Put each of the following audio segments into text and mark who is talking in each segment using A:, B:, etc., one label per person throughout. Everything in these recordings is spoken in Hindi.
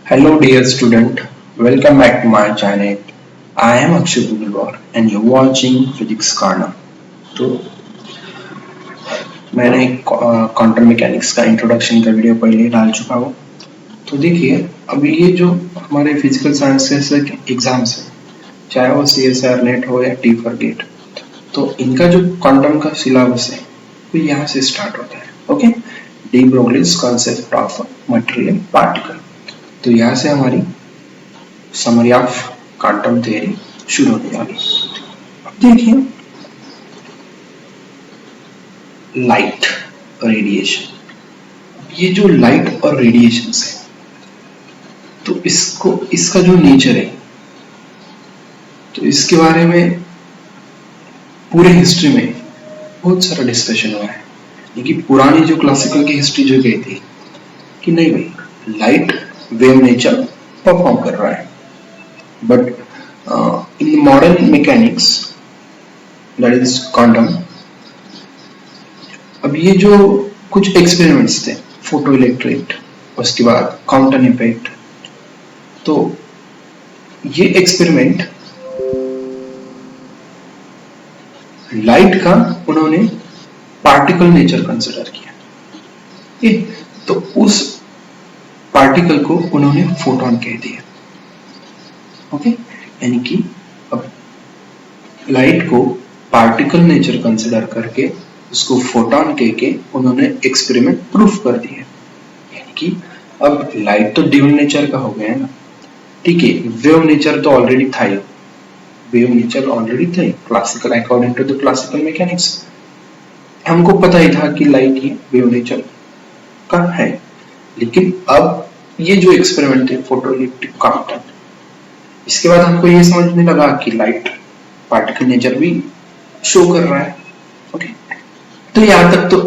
A: Hello dear student, welcome back to my channel. I am Akshay Pugilwar and you're watching Physics Corner. तो मैंने क्वांटम मैकेनिक्स का इंट्रोडक्शन का वीडियो पहले डाल चुका हूँ। तो देखिए अभी ये जो हमारे फिजिकल साइंसेस के एग्जाम्स है, चाहे वो CSIR नेट हो या T4 गेट, तो इनका जो क्वांटम का सिलेबस है वो यहाँ से स्टार्ट होता है। Okay, D Broglie's concept of material particle. तो यहाँ से हमारी समरी ऑफ क्वांटम थ्योरी शुरू होने वाली। अब देखिए लाइट रेडिएशन, ये जो लाइट और रेडिएशन है तो इसका जो नेचर है, तो इसके बारे में पूरे हिस्ट्री में बहुत सारा डिस्कशन हुआ है। लेकिन पुरानी जो क्लासिकल की हिस्ट्री जो गई थी कि नहीं भाई, लाइट वेव नेचर परफॉर्म कर रहा है, but in modern mechanics that is quantum, अब ये जो कुछ एक्सपेरिमेंट्स थे, फोटो इलेक्ट्रिक, उसके बाद क्वांटम इफेक्ट, तो ये एक्सपेरिमेंट लाइट का उन्होंने पार्टिकल नेचर कंसिडर किया, तो उस पार्टिकल को उन्होंने फोटोन कह दिया। ओके, यानी कि अब लाइट को पार्टिकल नेचर कंसिडर करके उसको फोटोन कह के उन्होंने एक्सपेरिमेंट प्रूफ कर दिया। यानी कि अब लाइट तो ड्यूल नेचर का हो गया है ना, ठीक है। वेव नेचर तो ऑलरेडी था ही, वेव नेचर ऑलरेडी था, classical according to the classical mechanics हमको पता ही था कि लाइट ये वेव नेचर का है। लेकिन अब ये जो एक्सपेरिमेंट है फोटो इलेक्ट्रिक क्वांटम, इसके बाद हमको ये समझने लगा कि लाइट पार्टिकल नेचर भी शो कर रहा है। ओके, तो यहाँ तक तो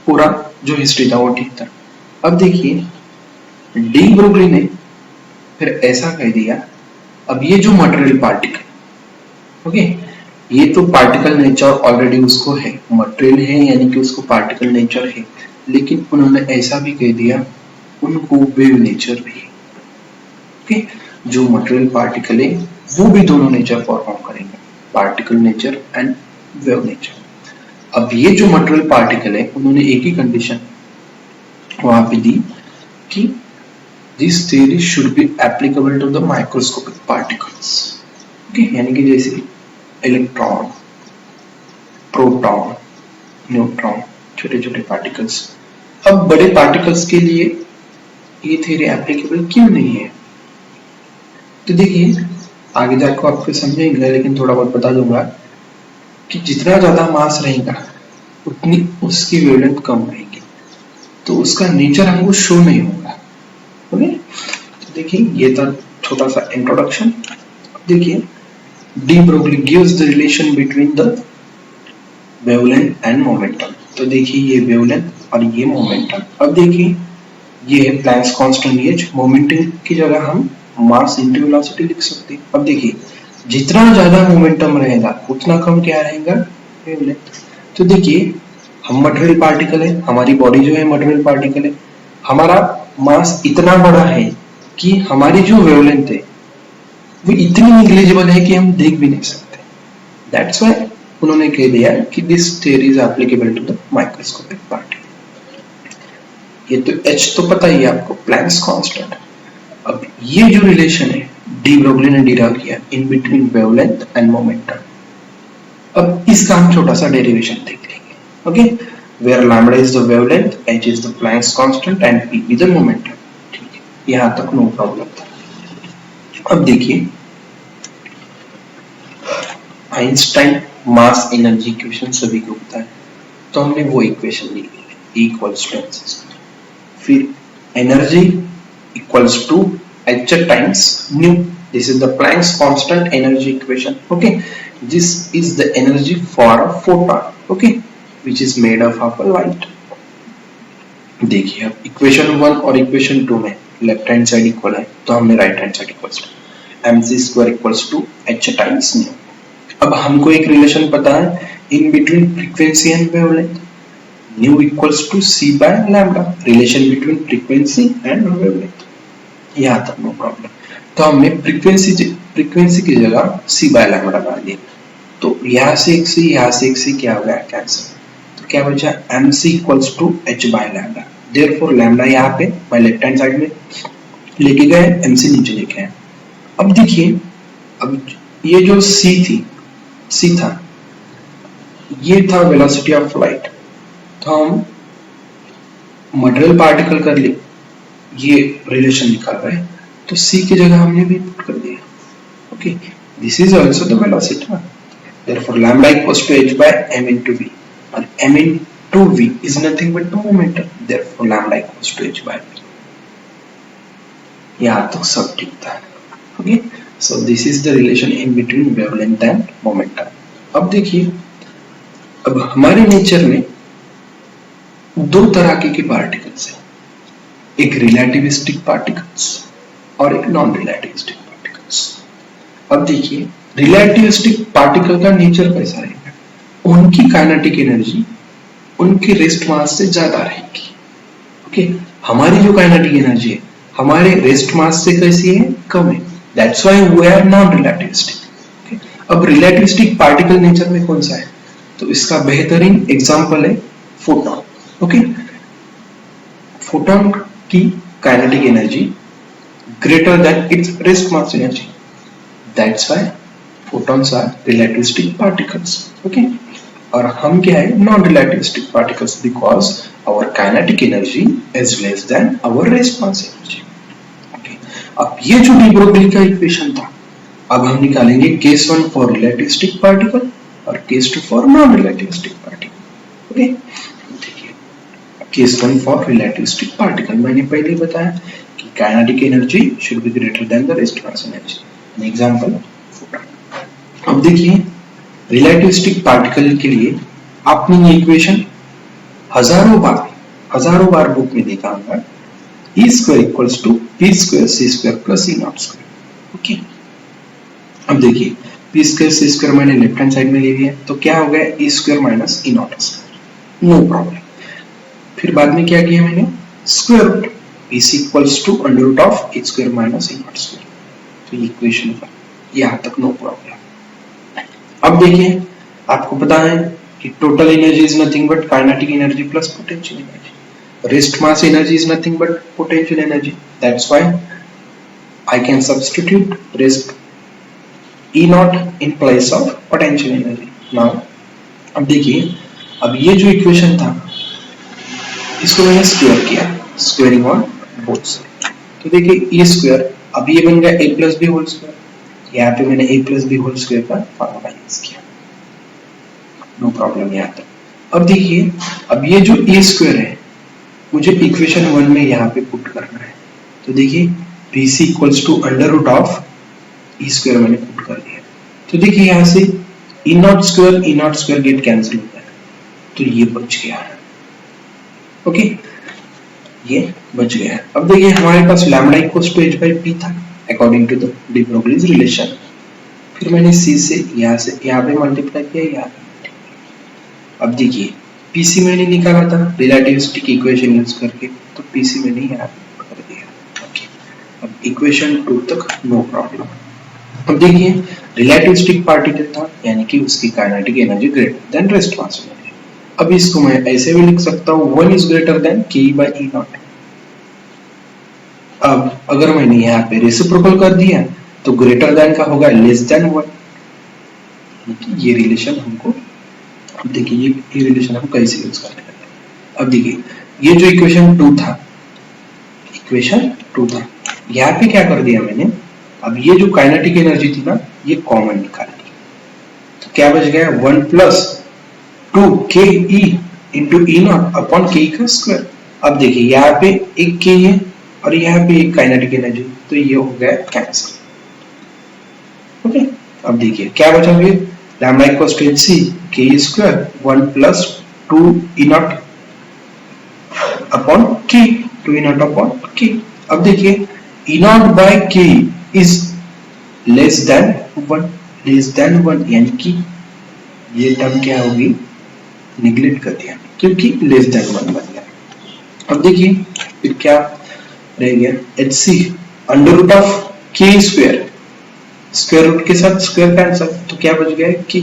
A: पूरा जो हिस्ट्री था वो ठीक था। अब देखिए डी ब्रोगली ने फिर ऐसा कह दिया, अब ये जो मटेरियल पार्टिकल, ओके, ये तो पार्टिकल नेचर ऑलरेडी उसको है, मटेरियल है यानी कि उसको पार्टिकल नेचर है, लेकिन उन्होंने ऐसा भी कह दिया उनको वेव नेचर भी है। ओके, जो मटेरियल पार्टिकल है वो भी दोनों नेचर परफॉर्म करेंगे, particle nature and wave nature. अब ये जो मटेरियल पार्टिकल है उन्होंने एक ही कंडीशन वहां पे दी कि this theory should be applicable to the microscopic particles. Okay, यानी कि जैसे इलेक्ट्रॉन, प्रोटॉन, न्यूट्रॉन, छोटे छोटे पार्टिकल्स। अब बड़े पार्टिकल्स के लिए ये थ्योरी एप्लीकेबल क्यों नहीं है? तो देखिए आगे जाकर आपको समझेंगे, लेकिन थोड़ा बहुत बता दूंगा कि जितना ज्यादा मास रहेगा उतनी उसकी वेवलेंथ कम रहेगी, तो उसका नेचर हमको शो नहीं होगा। ओके, तो देखिए ये था छोटा सा इंट्रोडक्शन। देखिए de Broglie gives the relation between the wavelength and momentum. तो देखिए ये वेवलेंथ और ये मोमेंटम। अब देखिए ये है प्लैंक्स कांस्टेंट एच, मोमेंटम की जगह हम मास इनटू वेलोसिटी लिख सकते हैं। अब देखिए जितना ज्यादा मोमेंटम रहेगा उतना कम क्या रहेगा, वेवलेंथ। तो देखिए हम मटेरियल पार्टिकल है, हमारी बॉडी जो है मटेरियल पार्टिकल है, हमारा मास इतना बड़ा है कि हमारी जो वेवलेंथ है वो इतनी निग्लिजिबल है कि हम देख भी नहीं सकते। दैट्स व्हाई उन्होंने कह दिया कि this theory is applicable to the microscopic particle. ये तो H तो पता ही है आपको, प्लैंक्स कांस्टेंट। अब ये जो रिलेशन है डी ब्रोगली ने डिराइव किया in between wavelength and momentum. अब इसका हम छोटा सा डेरिवेशन देख लेंगे। Okay, where lambda is the wavelength, H is the Planck's constant and P is the momentum. ठीक है, यहां तक नो प्रॉब्लम था। अब देखिए आइंस्टाइन मास एनर्जी इक्वेशन सभी को पता है, तो हमने वो इक्वेशन ली, E इक्वल्स टू mc², फिर energy equals to h times nu, this is the Planck's constant energy equation. Okay, this is the energy for a photon, okay, which is made up of a light. देखिए अब इक्वेशन 1 और इक्वेशन 2 में लेफ्ट हैंड साइड इक्वल है, तो हमने right hand side equals to mc² equals to h times nu. अब हमको एक रिलेशन पता है in between frequency and wavelength, nu equals to c by lambda, relation between frequency and wavelength. यहाँ तक नो प्रॉब्लम। तो हमने फ्रीक्वेंसी की जगह सी बाय लैम्डा डाल दिया, तो यहाँ से एक सी, यहाँ से एक सी क्या हो गया, कैंसिल। तो क्या बचा, M C equals to H by lambda. Therefore lambda यहाँ पे मैं लेफ्ट हैंड साइड में लेके गए, एम सी नीचे लेके आए। अब देखिए, अब ये जो सी था, ये था वेलोसिटी ऑफ लाइट। तो हम मटेरियल पार्टिकल कर लिए, ये रिलेशन निकाल रहे हैं, तो सी की जगह हमने भी पुट कर दिया। Okay, this is also the velocity, therefore lambda equals to h by m into v, and m into v is nothing but the momentum, therefore lambda equals to h by v। यहाँ तक सब ठीक था। Okay, so this is the relation in between wavelength and momentum. अब देखिए, अब हमारे नेचर में दो तरह के पार्टिकल्स हैं, एक रिलेटिविस्टिक पार्टिकल्स और एक नॉन रिलेटिविस्टिक पार्टिकल्स। अब देखिए, रिलेटिविस्टिक पार्टिकल का नेचर कैसा रहेगा, उनकी काइनेटिक एनर्जी उनके रेस्ट मास से ज्यादा रहेगी। ओके, हमारी जो काइनेटिक एनर्जी है हमारे रेस्ट मास से कैसी है, कम है, that's why we are non relativistic. अब रिलेटिविस्टिक पार्टिकल नेचर में कौन सा है, तो इसका बेहतरीन एग्जांपल है फोटॉन। ओके, फोटॉन की kinetic energy greater than its rest mass energy, that's why photons are relativistic particles। okay, और हम क्या है, non relativistic particles, because our kinetic energy is less than our rest mass energy। okay, अब ये जो डी ब्रोगली का इक्वेशन था, अब हम निकालेंगे केस 1 फॉर रिलेटिविस्टिक पार्टिकल और case 2 for non relativistic particle. Okay, देखिए, केस 1 फॉर रिलेटिविस्टिक पार्टिकल मैंने पहले ही बताया कि kinetic energy should be greater than the rest mass energy. Example, अब देखिए, रिलेटिविस्टिक पार्टिकल के लिए आपने ये इक्वेशन हजारों बार बुक में देखा होगा, E square equals to P square C square plus E not square. Okay, अब देखिए, P स्क्वायर C स्क्वायर मैंने लेफ्ट हैंड साइड में ले लिया, तो क्या हो गया, E square minus E not square, no problem. फिर बाद में क्या किया मैंने, square root, P equals to under root of E square minus E not square, तो ये इक्वेशन था, यहाँ तक नो प्रॉब्लम। अब देखिए, आपको पता है कि total energy is nothing but kinetic energy plus potential energy, rest mass energy is nothing but potential energy, that's why I can substitute rest E not in place of potential energy. Now अब देखिए, अब ये जो इक्वेशन था इसको मैंने स्क्वायर किया, स्क्वायरिंग ऑन बोथ साइड, तो देखिए E स्क्वायर, अब ये बन गया A plus B whole square, यहाँ पे मैंने A plus B whole square का फॉर्मूला यूज किया, नो प्रॉब्लम यहाँ तक। अब देखिए, अब ये जो A स्क्वायर है मुझे इक्वेशन 1 में यहाँ पे पुट करना है, तो देखिए BC equals to under root of E square मैंने पुट कर दिया, तो देखिए यहाँ से E not square get cancel हो गया, तो ये बच गया है। ओके, ये बच गया। अब देखिए, हमारे पास lambda equals to h by p था according to the de Broglie's relation, फिर मैंने C से यहाँ पे मल्टीप्लाई किया, यहाँ पे। अब देखिए, PC मैंने निकाला था रिलेटिविस्टिक इक्वेशन यूज करके, तो PC मैंने यहाँ पे कर दिया। ओके, अब इक्वेशन 2 तक नो प्रॉब्लम। अब देखिए, रिलेटिविस्टिक पार्टिकल था, यानी कि उसकी kinetic energy greater then rest mass energy. अब इसको मैं ऐसे भी लिख सकता हूँ, 1 is greater than k by E not. अब अगर मैंने यहाँ पे रेसिप्रोकल कर दिया तो ग्रेटर देन का होगा लेस देन 1। ये रिलेशन हमको, अब देखिए ये रिलेशन हम कैसे यूज करते हैं। अब देखिए, ये जो इक्वेशन 2 था, यहाँ पे क्या कर दिया मैंने, अब ये जो काइनेटिक एनर्जी थी ना, ये कॉमन निकाल दी, तो क्या बच गया, 1 plus 2k E into E not upon k का स्क्वायर। अब देखिए, यहाँ पे एक k है और यहाँ पे एक काइनेटिक एनर्जी, तो ये हो गया कैंसिल। ओके, अब देखिए क्या बचा, फिर lambda equals to hc k square 1 plus 2 E not upon k, 2 E not upon k। अब देखिए, E not by k is less than 1, यानी कि ये टर्म क्या होगी, निगलेक्ट कर दिया क्योंकि लेस देन 1 बन गया। अब देखिए फिर क्या रह गया, hc अंडर रूट ऑफ के स्क्वायर, स्क्वायर रूट के साथ स्क्वायर कैंसल, तो क्या बच गया की।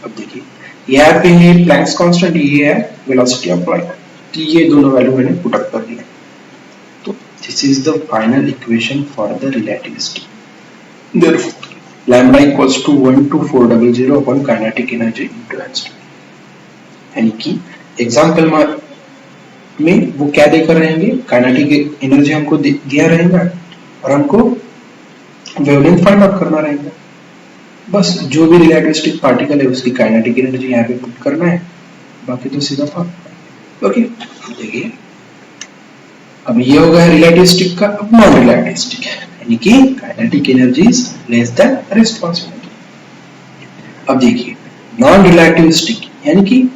A: अब देखिए यहाँ पे ये प्लैंक्स कांस्टेंट, ये है वेलोसिटी ऑफ लाइट, तो ये दोनों वैल्यू मैंने पुट अप कर दिया। तो this is the final equation for the relativistic. Therefore lambda equals to 12400 upon kinetic energy into energy. यानी कि एग्जांपल में वो क्या देकर रहेंगे, काइनेटिक एनर्जी हमको दिया रहेगा और हमको वेवलेंथ फाइंड आउट करना रहेगा। बस जो भी रिलेटिविस्टिक पार्टिकल है उसकी काइनेटिक एनर्जी यहाँ पे पुट करना है, बाकी तो सीधा फॉर्मूला। ओके देखिए अब ये हो गया रिलेटिविस्टिक का। अब नॉन रिलेटिविस्टिक यानी कि kinetic energy is less then response energy. अब देखिए नॉन रिलेटिविस्टिक यानी कि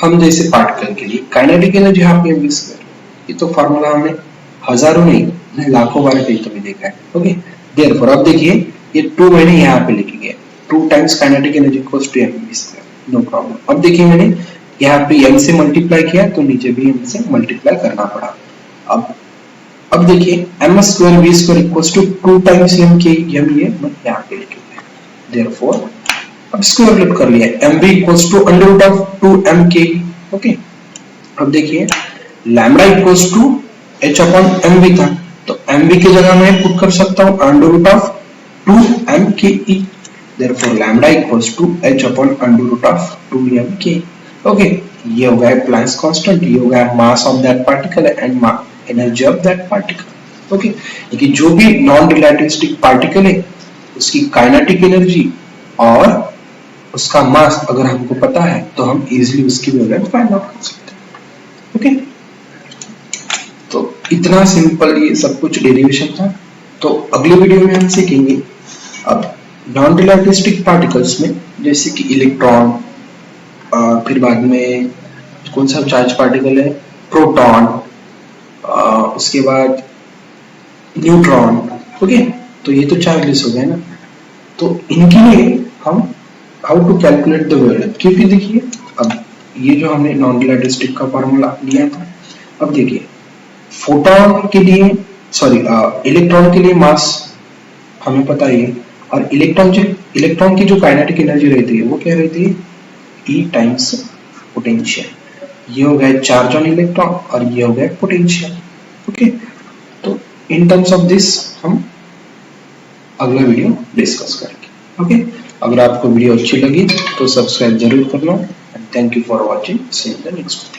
A: हम जैसे पार्टिकल के लिए kinetic energy half M V square, ये तो फार्मूला हमने हजारों नहीं लाखों बार कहीं तो भी देखा है। ओके देयरफॉर अब देखिए ये 2 मैंने यहाँ पे लिख गया, 2 times kinetic energy equals to M V square, no problem. अब देखिए मैंने यहाँ पे m से मल्टीप्लाई किया तो नीचे भी m से मल्टीप्लाई करना पड़ा। अब देखिए m square v square equals to 2 times m के, m ये मैं यहाँ पे लिख दिया। देयरफॉर अब स्क्वायर रूट कर लिया, mv equals to under root of 2mk। Okay अब देखिए lambda equals to h upon mv था, तो mv की जगह मैं पुट कर सकता हूँ under root of 2mke। Therefore lambda equals to h upon under root of 2mk। Okay ये हो गया प्लैंक्स कांस्टेंट, ये हो गया mass of that particle and energy of that particle. Okay कि जो भी नॉन रिलेटिविस्टिक पार्टिकल है उसकी काइनेटिक एनर्जी और उसका मास अगर हमको पता है तो हम इजीली उसकी वेवलेंथ फाइंड आउट कर सकते हैं। ओके तो इतना सिंपल ये सब कुछ डेरिवेशन था। तो अगले वीडियो में हम सीखेंगे अब नॉन रिलेटिविस्टिक पार्टिकल्स में, जैसे कि इलेक्ट्रॉन, फिर बाद में कौन सा चार्ज पार्टिकल है, प्रोटॉन, उसके बाद न्यूट्रॉन। ओके तो ये तो चार्जेस हो गए ना, तो इनके लिए हम how to calculate the wavelength, क्योंकि देखिए अब ये जो हमने नॉन रिलेटिविस्टिक का फार्मूला लिया था, अब देखिए फोटोन के लिए इलेक्ट्रॉन के लिए मास हमें पता ही है, और इलेक्ट्रॉन की जो काइनेटिक एनर्जी रहती है वो क्या रहती है, E टाइम्स पोटेंशियल। ये हो गया चार्ज ऑन इलेक्ट्रॉन और ये हो गया पोटेंशियल। ओके तो इन टर्म्स ऑफ दिस हम अगला वीडियो डिस्कस करेंगे। ओके अगर आपको वीडियो अच्छी लगी तो सब्सक्राइब जरूर करना। Thank you for watching, see you in the next video.